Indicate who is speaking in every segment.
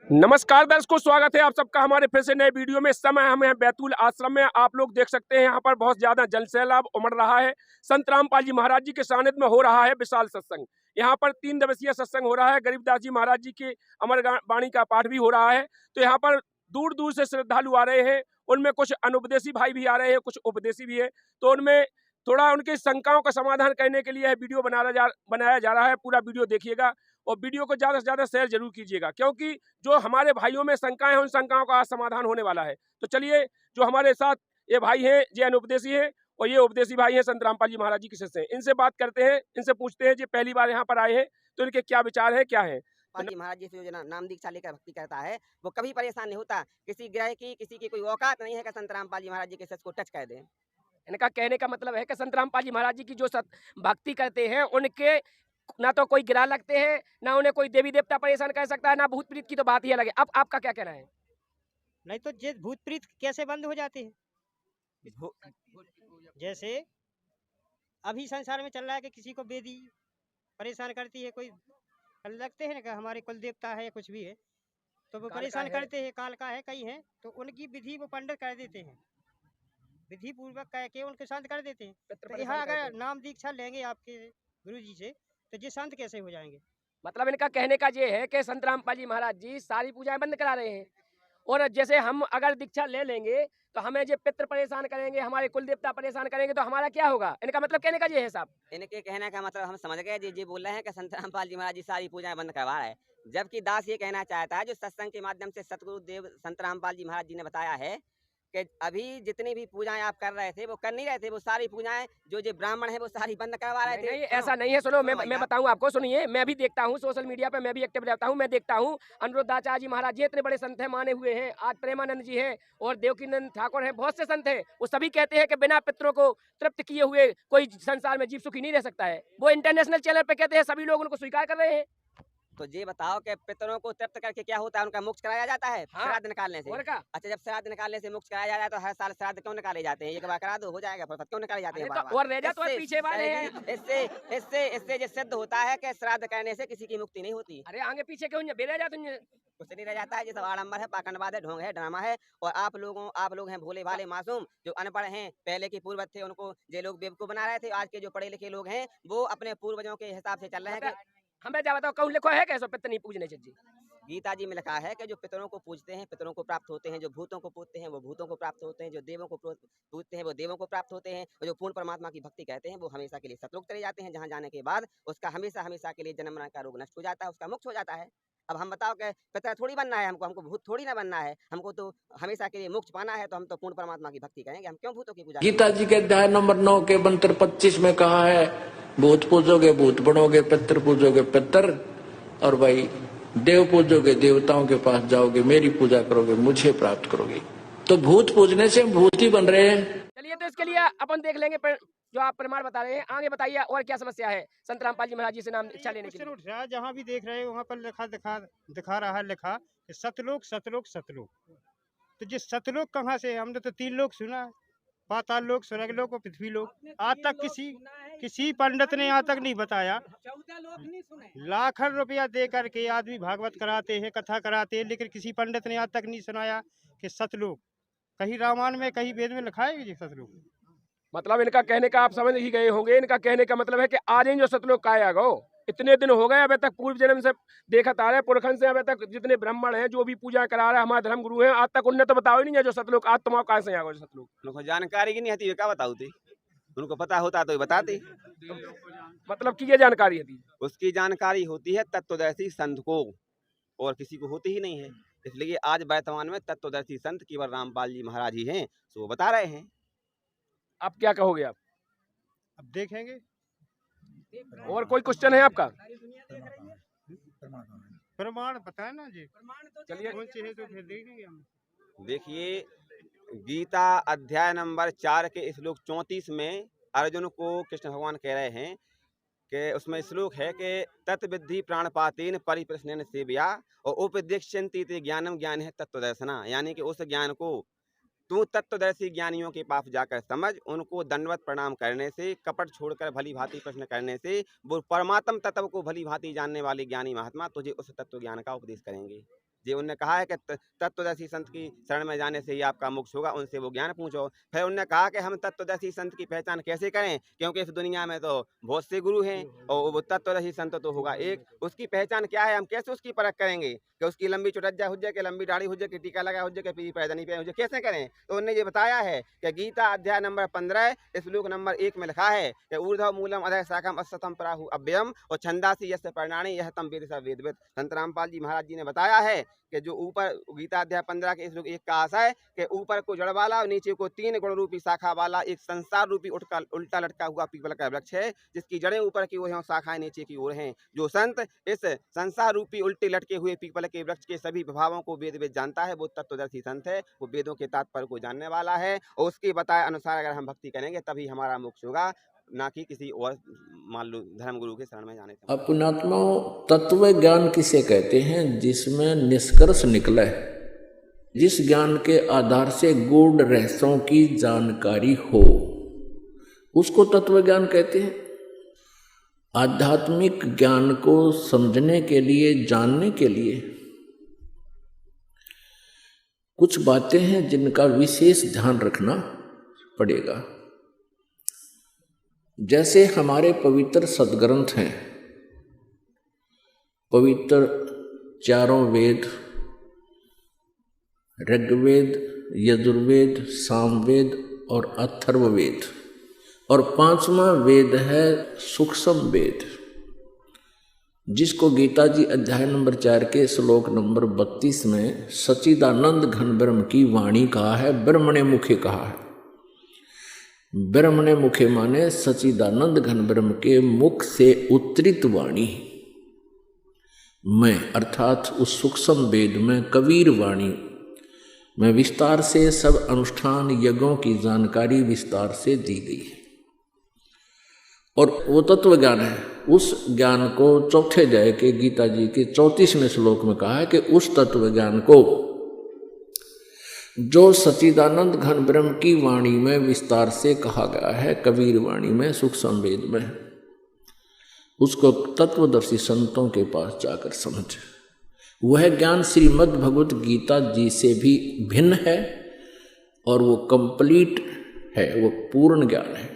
Speaker 1: नमस्कार दर्शकों, स्वागत है आप सबका हमारे फिर से नए वीडियो में। इस समय हम हैं बैतूल आश्रम में। आप लोग देख सकते हैं यहाँ पर बहुत ज्यादा जन सैलाब उमड़ रहा है। संत रामपाल जी महाराज जी के सानिध्य में हो रहा है विशाल सत्संग। यहाँ पर 3 दिवसीय सत्संग हो रहा है। गरीबदास जी महाराज जी की अमर वाणी का पाठ भी हो रहा है। तो यहाँ पर दूर दूर से श्रद्धालु आ रहे हैं। उनमें कुछ अनुपदेशी भाई भी आ रहे हैं, कुछ उपदेशी भी है। तो उनमें थोड़ा उनकी शंकाओं का समाधान करने के लिए यह वीडियो बनाया जा रहा है। पूरा वीडियो देखिएगा और वीडियो को ज्यादा से ज्यादा शेयर जरूर कीजिएगा, क्योंकि जो हमारे भाइयों में शंकाएं हैं उन शंकाओं का आज समाधान होने वाला है। तो चलिए, जो हमारे साथ ये भाई हैं, ये अनुपदेशी हैं और ये उपदेशी भाई हैं, संत रामपाल जी महाराज जी के शिष्य हैं। इनसे बात करते हैं, इनसे पूछते हैं, ये पहली बार यहाँ पर आए हैं तो इनके क्या विचार है, क्या है।
Speaker 2: पाल जी महाराज जी से जो नाम दीक्षा लेकर भक्ति करता है वो कभी परेशान नहीं होता। किसी ग्रह की किसी की कोई औकात नहीं है कि संत रामपाल जी महाराज जी के सच को टच कर दे।
Speaker 1: इनका कहने का मतलब है कि संत रामपाल जी महाराज जी की जो भक्ति करते हैं उनके ना तो कोई गिरा लगते हैं, ना उन्हें कोई देवी देवता परेशान कर सकता है, ना भूत प्रीत की तो बात ही अलग है। अब आपका क्या कहना है?
Speaker 3: नहीं तो जे भूत प्रीत कैसे बंद हो जाते हैं? जैसे अभी संसार में चल रहा है कि किसी को बेदी परेशान करती है, कोई लगते हैं ना कि हमारे कुल देवता है या कुछ भी है तो वो परेशान करते हैं, काल का है कई है, तो उनकी विधि वो पंडित कर देते हैं, विधि पूर्वक कह के उनके शांत कर देते हैं। तो यहाँ अगर नाम दीक्षा लेंगे आपके गुरु जी से तो ये शांत कैसे हो जाएंगे?
Speaker 1: मतलब इनका कहने का ये है कि संत रामपाल जी महाराज जी सारी पूजाएं बंद करा रहे हैं, और जैसे हम अगर दीक्षा ले लेंगे तो हमें जो पितृ परेशान करेंगे, हमारे कुल देवता परेशान करेंगे, तो हमारा क्या होगा? इनका मतलब कहने का ये है साहब।
Speaker 2: इनके कहने का मतलब हम समझ गए जी बोल रहे हैं कि संत रामपाल जी महाराज जी सारी पूजाएं बंद करवा रहे हैं, जबकि दास ये कहना चाहता है जो सत्संग के माध्यम से सतगुरु देव संत रामपाल जी महाराज जी ने बताया है कि अभी जितनी भी पूजाएं आप कर रहे थे वो कर नहीं रहे थे, वो सारी पूजाएं जो ब्राह्मण है वो सारी बंद करवा रहे थे।
Speaker 1: नहीं, ऐसा नहीं है। सुनो, मैं बताऊं आपको, सुनिए। मैं भी देखता हूं सोशल मीडिया पे, मैं भी एक्टिव रहता हूं। मैं देखता हूं अनुरुद्धाचार्य जी महाराज जी इतने बड़े संत हैं, माने हुए हैं। आज प्रेमानंद जी हैं और देवकीनंद ठाकुर हैं, बहुत से संत हैं। वो सभी कहते हैं कि बिना पितरों को तृप्त किए हुए कोई संसार में जीव सुखी नहीं रह सकता है। वो इंटरनेशनल चैनल पे कहते हैं, सभी लोग उनको स्वीकार कर रहे हैं।
Speaker 2: तो ये बताओ कि पितरों को तृप्त करके क्या होता है? उनका मोक्ष कराया जाता है
Speaker 1: हाँ,
Speaker 2: श्राद्ध निकालने से।
Speaker 1: और का?
Speaker 2: अच्छा, जब श्राद्ध निकालने से मोक्ष कराया जाता है तो हर साल श्राद्ध क्यों निकाले जाते हैं? एक बार करा दो हो जाएगा, फिर क्यों निकाले जाते हैं बार-बार?
Speaker 1: और रह जा तो पीछे वाले हैं।
Speaker 2: इससे इससे इससे ये सिद्ध होता है कि श्राद्ध करने से किसी की मुक्ति नहीं होती।
Speaker 1: अरे आगे पीछे क्यों बेरा जा तुझे?
Speaker 2: कुछ नहीं रह जाता है। ये सब आडंबर है, पाखंडवाद है, ढोंग है, ड्रामा है। और आप लोग हैं भोले भाले मासूम जो अनपढ़ हैं, पहले के पूर्वज थे उनको ये लोग बेवकूफ बना रहे थे। आज के जो पढ़े लिखे लोग हैं वो अपने पूर्वजों के हिसाब से चल रहे हैं।
Speaker 1: हमें क्या बताओ, कहूँ लिखो है कैसे पितर नहीं पूजने चाहिए?
Speaker 2: गीता जी में लिखा है कि जो पितरों को पूजते हैं पितरों को प्राप्त होते हैं, जो भूतों को पूजते हैं वो भूतों को प्राप्त होते हैं, जो देवों को पूजते हैं वो देवों को प्राप्त होते हैं, और जो पूर्ण परमात्मा की भक्ति कहते हैं वो हमेशा के लिए सतलोक चले जाते हैं, जहाँ जाने के बाद उसका हमेशा हमेशा के लिए जन्म मरण का रोग नष्ट हो जाता है, उसका मुक्त हो जाता है। अब हम बताओ कि पितर थोड़ी बनना है हमको, हमको भूत थोड़ी ना बनना है, हमको तो हमेशा के लिए मोक्ष पाना है, तो हम तो पूर्ण परमात्मा की भक्ति करेंगे, हम क्यों भूतों की पूजा?
Speaker 4: गीता जी के अध्याय नंबर 9 के मंत्र 25 में कहा है, भूत पूजोगे भूत बनोगे, पितर पूजोगे पितर, और भाई देव पूजोगे देवताओं के पास जाओगे, मेरी पूजा करोगे मुझे प्राप्त करोगे। तो भूत पूजने से भूत ही बन रहे हैं।
Speaker 1: चलिए, तो इसके लिए अपन देख लेंगे जो आप प्रमाण बता रहे हैं। आगे बताइए और क्या समस्या है संत रामपाल जी महाराज जी से नाम दीक्षा लेने के लिए?
Speaker 3: उठ रहा है, जहाँ भी देख रहे हैं वहाँ पर दिखा रहा है लिखा कि सतलोक सतलोक सतलोक। तो ये सतलोक कहाँ से? हमने तो 3 लोक सुना है, पाताल लोक, स्वर्ग लोक और पृथ्वी लोक। आज तक किसी पंडित ने यहाँ तक नहीं बताया। लाखों रुपया दे करके आदमी भागवत कराते हैं, कथा कराते हैं, लेकिन किसी पंडित ने आज तक नहीं सुनाया कि सतलोक कहीं रामायण में कहीं वेद में लिखा है ये सतलोक।
Speaker 1: मतलब इनका कहने का आप समझ ही गए होंगे। इनका कहने का मतलब है कि आज ही जो सतलोक का आया गो, इतने दिन हो गए अभी तक पूर्व जन्म से देखा आ रहे पुरखन से, अभी तक जितने ब्राह्मण हैं जो भी पूजा करा रहे हैं हमारे धर्म गुरु हैं, आज तक उन्हें तो बताओ ही नहीं है जो सतलोक आज तुम्हारा कहाँ से आएगा सतलोक।
Speaker 2: उनको जानकारी की नहीं होती, क्या बताओ थे? उनको पता होता तो बताते।
Speaker 1: मतलब की ये जानकारी थी?
Speaker 2: उसकी जानकारी होती है तत्वदर्शी संत को, और किसी को होती ही नहीं है। इसलिए आज वर्तमान में तत्वदर्शी संत केवल रामपाल जी महाराज ही हैं, तो वो बता रहे हैं।
Speaker 1: आप क्या कहोगे? आप
Speaker 3: अब देखेंगे।
Speaker 1: और कोई क्वेश्चन है आपका?
Speaker 3: प्रमाण बताए ना जी।
Speaker 1: चलिए,
Speaker 3: कौन से है तो फिर देखेंगे हम।
Speaker 2: देखिए, गीता अध्याय नंबर 4 के श्लोक 34 में अर्जुन को कृष्ण भगवान कह रहे हैं कि उसमें श्लोक है कि तत्विद्धि प्राणपातेन परिप्रश्नेन सेव्या और उपदेक्ष्यन्ति ते ज्ञानम ज्ञान है तत्वदर्शना, यानी कि उस ज्ञान को तू तत्वदर्शी ज्ञानियों के पास जाकर समझ, उनको दंडवत प्रणाम करने से, कपट छोड़कर भली भांति प्रश्न करने से वो परमात्म तत्व को भली भांति जानने वाले ज्ञानी महात्मा तुझे उस तत्व ज्ञान का उपदेश करेंगे। जी उनने कहा है कि तत्वदर्शी संत की शरण में जाने से ही आपका मोक्ष होगा, उनसे वो ज्ञान पूछो। फिर उन्होंने कहा कि हम तत्वदर्शी संत की पहचान कैसे करें, क्योंकि इस दुनिया में तो बहुत से गुरु हैं और वो तत्वदर्शी संत तो होगा एक। उसकी पहचान क्या है, हम कैसे उसकी परख करेंगे कि उसकी लंबी चुटज्जा हो जाए, कि लंबी दाढ़ी हो जाए, कि टीका लगा हो जाए, कि पीली पैदनी पे हो जाए, कैसे करें? तो उन्होंने ये बताया है कि गीता अध्याय नंबर 15 श्लोक नंबर 1 में लिखा है कि ऊर्ध्व मूलम अधः शाखम अश्वत्थम प्राहु अव्ययम और छंदासी यस्य पर्णानि यह तम वेद स वेदविद। संत रामपाल जी महाराज जी ने बताया है कि जो ऊपर गीता अध्याय 15 के श्लोक 1 का आशय कि ऊपर को जड़ वाला और नीचे को 3 गुण रूपी शाखा वाला एक संसार रूपी उल्टा लटका हुआ पीपल का वृक्ष है, जिसकी जड़ें ऊपर की ओर हैं और शाखाएं नीचे की ओर हैं। जो संत इस संसार रूपी उल्टे लटके हुए पीपल के वृक्ष के सभी प्रभावों को वेद जानता है, वो तत्वदर्शी संत है, वो वेदों के तात्पर्य को जानने वाला है और उसके बताए अनुसार अगर हम भक्ति करेंगे तभी हमारा मोक्ष होगा, ना कि किसी और मान लो धर्म गुरु के शरण में जाने से।
Speaker 4: अपनात्माओं, तत्व ज्ञान किसे कहते हैं? जिसमें निष्कर्ष निकला है, जिस ज्ञान के आधार से गूढ़ रहस्यों की जानकारी हो, उसको तत्व ज्ञान कहते हैं। आध्यात्मिक ज्ञान को समझने के लिए, जानने के लिए कुछ बातें हैं जिनका विशेष ध्यान रखना पड़ेगा। जैसे हमारे पवित्र सदग्रंथ हैं, पवित्र चारों वेद, ऋग्वेद, यजुर्वेद, सामवेद और अथर्ववेद, और 5वां वेद है सूक्ष्म वेद, जिसको गीता जी अध्याय नंबर 4 के श्लोक नंबर 32 में सच्चिदानंद घन ब्रह्म की वाणी कहा है, ब्रह्मणे मुखे कहा है। ब्रह्मणे मुखे माने सच्चिदानंद घन ब्रह्म के मुख से उत्तरित वाणी में, अर्थात उस सूक्ष्म वेद में कबीर वाणी में विस्तार से सब अनुष्ठान यज्ञों की जानकारी विस्तार से दी गई है। और वो तत्व ज्ञान है। उस ज्ञान को चौथे अध्याय के गीता जी के 34वें श्लोक में कहा है कि उस तत्व ज्ञान को जो सच्चिदानंद घन ब्रह्म की वाणी में विस्तार से कहा गया है, कबीर वाणी में, सूक्ष्म वेद में, उसको तत्वदर्शी संतों के पास जाकर समझ। वह ज्ञान श्रीमद् भगवत गीता जी से भी भिन्न है और वो कंप्लीट है, वो पूर्ण ज्ञान है,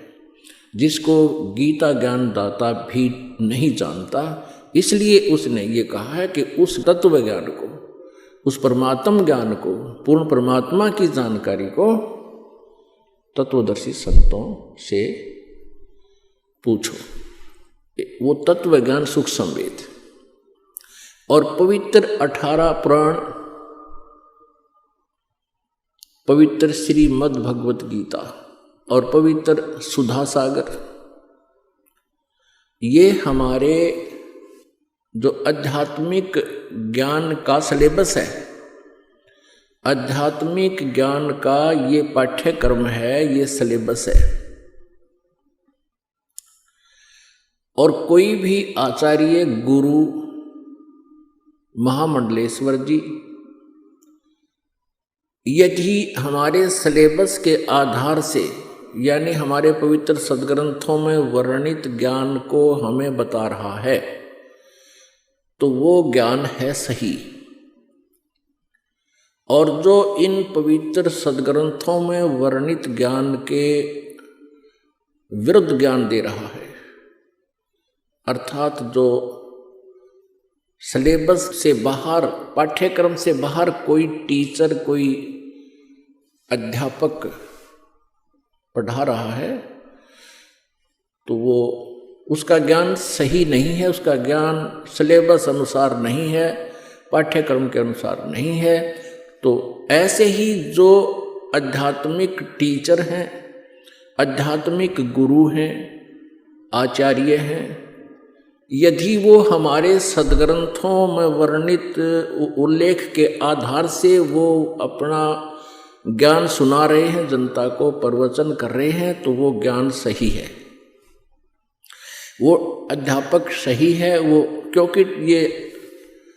Speaker 4: जिसको गीता ज्ञान दाता भी नहीं जानता। इसलिए उसने ये कहा है कि उस तत्व ज्ञान को, उस परमात्म ज्ञान को, पूर्ण परमात्मा की जानकारी को तत्वदर्शी संतों से पूछो। वो तत्व ज्ञान सूक्ष्म वेद और पवित्र 18 पुराण, पवित्र श्रीमद् भगवत गीता और पवित्र सुधा सागर, ये हमारे जो आध्यात्मिक ज्ञान का सिलेबस है, आध्यात्मिक ज्ञान का ये पाठ्यक्रम है, ये सिलेबस है। और कोई भी आचार्य, गुरु, महामंडलेश्वर जी यदि हमारे सिलेबस के आधार से, यानी हमारे पवित्र सदग्रंथों में वर्णित ज्ञान को हमें बता रहा है, तो वो ज्ञान है सही। और जो इन पवित्र सदग्रंथों में वर्णित ज्ञान के विरुद्ध ज्ञान दे रहा है, अर्थात जो सिलेबस से बाहर, पाठ्यक्रम से बाहर कोई टीचर, कोई अध्यापक पढ़ा रहा है, तो वो उसका ज्ञान सही नहीं है, उसका ज्ञान सिलेबस अनुसार नहीं है, पाठ्यक्रम के अनुसार नहीं है। तो ऐसे ही जो आध्यात्मिक टीचर हैं, आध्यात्मिक गुरु हैं, आचार्य हैं, यदि वो हमारे सदग्रंथों में वर्णित उल्लेख के आधार से वो अपना ज्ञान सुना रहे हैं, जनता को प्रवचन कर रहे हैं, तो वो ज्ञान सही है, वो अध्यापक सही है। वो क्योंकि ये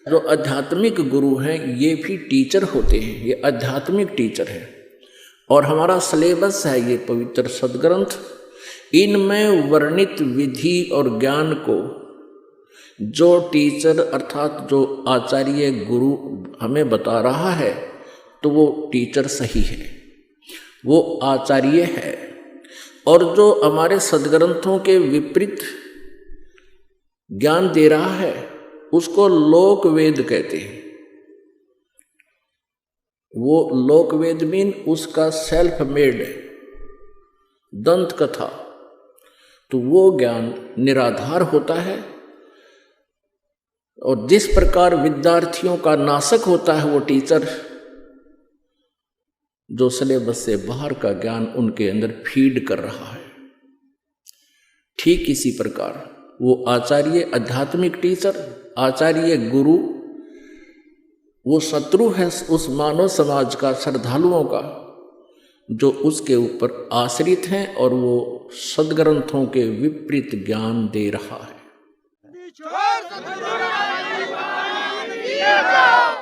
Speaker 4: जो आध्यात्मिक गुरु हैं ये भी टीचर होते हैं, ये आध्यात्मिक टीचर हैं। और हमारा सिलेबस है ये पवित्र सदग्रंथ, इनमें वर्णित विधि और ज्ञान को जो टीचर अर्थात जो आचार्य गुरु हमें बता रहा है तो वो टीचर सही है, वो आचार्य है। और जो हमारे सदग्रंथों के विपरीत ज्ञान दे रहा है उसको लोक वेद कहते हैं। वो लोक वेद मीन उसका सेल्फ मेड दंत कथा, तो वो ज्ञान निराधार होता है। और जिस प्रकार विद्यार्थियों का नाशक होता है वो टीचर, जो सिलेबस से बाहर का ज्ञान उनके अंदर फीड कर रहा है, ठीक इसी प्रकार वो आचार्य आध्यात्मिक टीचर, आचार्य गुरु, वो शत्रु है उस मानव समाज का, श्रद्धालुओं का, जो उसके ऊपर आश्रित हैं और वो सदग्रंथों के विपरीत ज्ञान दे रहा है।